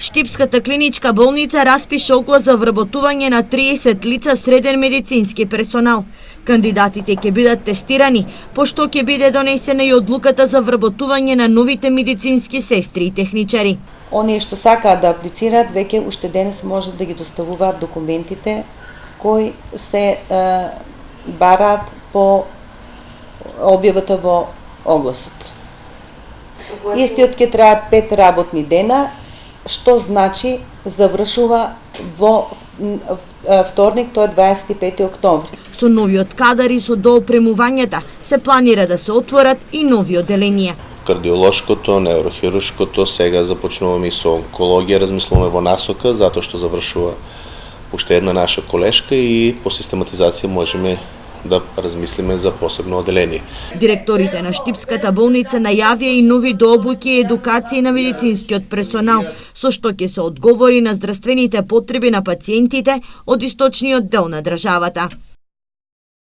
Штипската клиничка болница распиша оглас за вработување на 30 лица среден медицински персонал. Кандидатите ќе бидат тестирани, пошто ќе биде донесена и одлуката за вработување на новите медицински сестри и техничари. Оние што сакаат да аплицираат, веќе уште денес можат да ги доставуваат документите кои се бараат по објавата во огласот. Истиот ќе трае 5 работни дена, што значи завршува во вторник, тоа е 25 октомври. Со новиот кадар и со доопремувањата се планира да се отворат и нови оделенија. Кардиолошкото, неврохируршкото, сега започнуваме и со онкологија, размислуваме во насока, затоа што завршува уште една наша колешка и по систематизација можеме да размислиме за посебно оделение. Директорите на Штипската болница најавија и нови дообуки и едукации на медицинскиот персонал, со што ќе се одговори на здравствените потреби на пациентите од источниот дел на државата.